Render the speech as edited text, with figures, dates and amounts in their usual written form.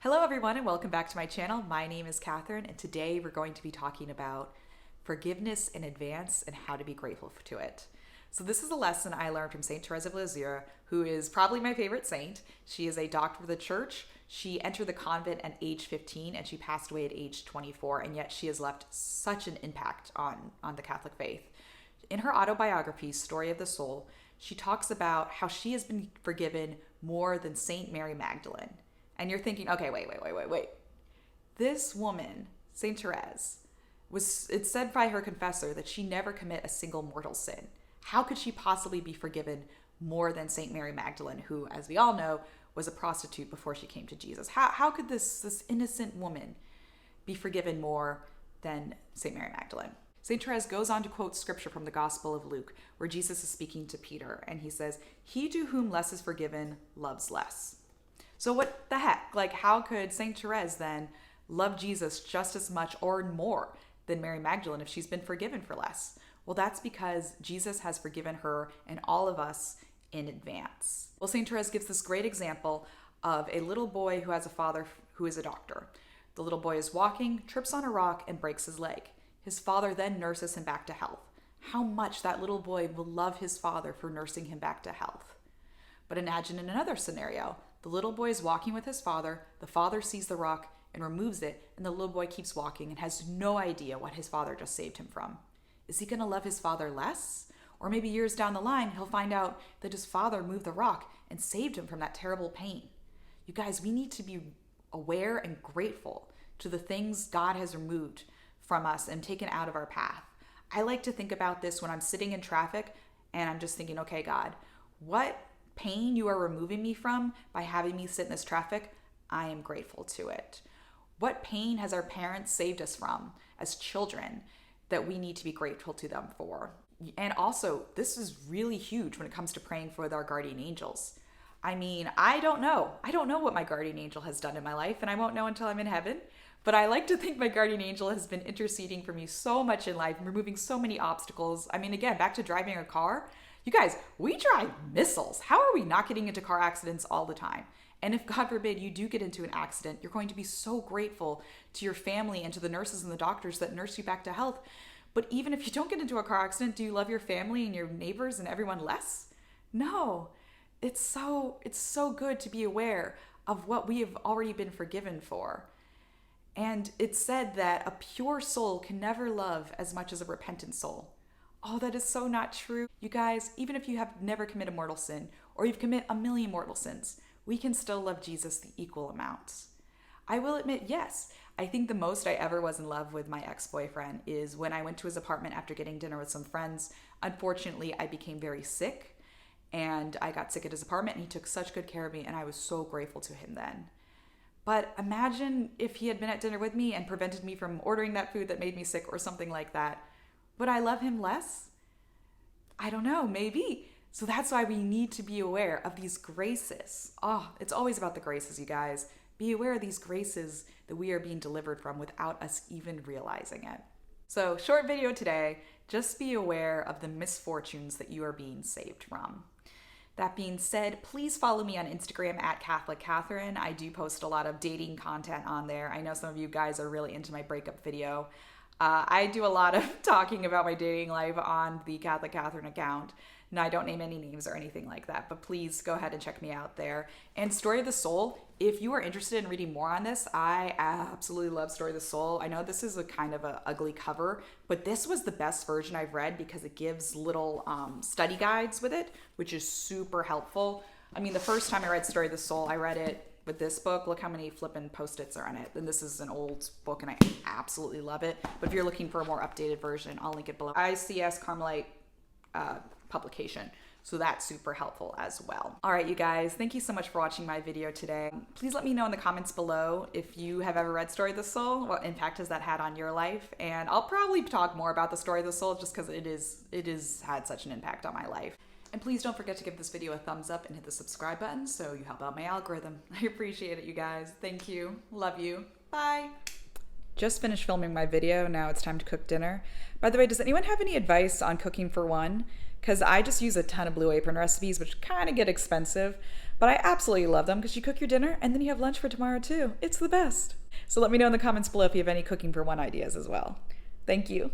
Hello everyone and welcome back to my channel. My name is Catherine and today we're going to be talking about forgiveness in advance and how to be grateful to it. So this is a lesson I learned from St Therese of Lisieux, who is probably my favorite saint. She is a doctor of the church. She entered the convent at age 15 and she passed away at age 24, and yet she has left such an impact on the Catholic faith. In her autobiography, Story of the Soul, she talks about how she has been forgiven more than St Mary Magdalene. And you're thinking, okay, wait. This woman, St. Therese, it's said by her confessor that she never commit a single mortal sin. How could she possibly be forgiven more than St. Mary Magdalene, who, as we all know, was a prostitute before she came to Jesus? How could this innocent woman be forgiven more than St. Mary Magdalene? St. Therese goes on to quote scripture from the Gospel of Luke, where Jesus is speaking to Peter, and he says, "He to whom less is forgiven loves less." So what the heck? Like, how could St. Therese then love Jesus just as much or more than Mary Magdalene if she's been forgiven for less? Well, that's because Jesus has forgiven her and all of us in advance. Well, St. Therese gives this great example of a little boy who has a father who is a doctor. The little boy is walking, trips on a rock, and breaks his leg. His father then nurses him back to health. How much that little boy will love his father for nursing him back to health. But imagine in another scenario. The little boy is walking with his father, the father sees the rock and removes it, and the little boy keeps walking and has no idea what his father just saved him from. Is he going to love his father less? Or maybe years down the line, he'll find out that his father moved the rock and saved him from that terrible pain. You guys, we need to be aware and grateful to the things God has removed from us and taken out of our path. I like to think about this when I'm sitting in traffic and I'm just thinking, okay, God, what pain you are removing me from by having me sit in this traffic, I am grateful to it. What pain has our parents saved us from as children that we need to be grateful to them for? And also, this is really huge when it comes to praying for our guardian angels. I mean, I don't know what my guardian angel has done in my life, and I won't know until I'm in heaven. But I like to think my guardian angel has been interceding for me so much in life, removing so many obstacles. I mean, again, back to driving a car. You guys, we drive missiles. How are we not getting into car accidents all the time? And if, God forbid, you do get into an accident, you're going to be so grateful to your family and to the nurses and the doctors that nurse you back to health. But even if you don't get into a car accident, do you love your family and your neighbors and everyone less? No. It's so good to be aware of what we have already been forgiven for. And it's said that a pure soul can never love as much as a repentant soul. Oh, that is so not true. You guys, even if you have never committed a mortal sin or you've committed a million mortal sins, we can still love Jesus the equal amounts. I will admit, yes, I think the most I ever was in love with my ex-boyfriend is when I went to his apartment after getting dinner with some friends. Unfortunately, I became very sick and I got sick at his apartment and he took such good care of me and I was so grateful to him then. But imagine if he had been at dinner with me and prevented me from ordering that food that made me sick or something like that. Would I love him less? I don't know, maybe. So that's why we need to be aware of these graces. Oh, it's always about the graces, you guys. Be aware of these graces that we are being delivered from without us even realizing it. So, short video today, just be aware of the misfortunes that you are being saved from. That being said, please follow me on Instagram at Catholic Catherine. I do post a lot of dating content on there. I know some of you guys are really into my breakup video. I do a lot of talking about my dating life on the Catholic Catherine account. And I don't name any names or anything like that, but please go ahead and check me out there. And Story of the Soul, if you are interested in reading more on this, I absolutely love Story of the Soul. I know this is a kind of an ugly cover, but this was the best version I've read because it gives little study guides with it, which is super helpful. I mean, the first time I read Story of the Soul, I read it with this book. Look how many flippin' post-its are on it. And this is an old book and I absolutely love it. But if you're looking for a more updated version, I'll link it below. ICS Carmelite publication. So that's super helpful as well. All right, you guys, thank you so much for watching my video today. Please let me know in the comments below if you have ever read Story of the Soul, what impact has that had on your life? And I'll probably talk more about the Story of the Soul just because it is had such an impact on my life. And please don't forget to give this video a thumbs up and hit the subscribe button so you help out my algorithm. I appreciate it, you guys. Thank you. Love you. Bye. Just finished filming my video. Now it's time to cook dinner. By the way, does anyone have any advice on cooking for one? Because I just use a ton of Blue Apron recipes, which kind of get expensive. But I absolutely love them because you cook your dinner and then you have lunch for tomorrow too. It's the best. So let me know in the comments below if you have any cooking for one ideas as well. Thank you.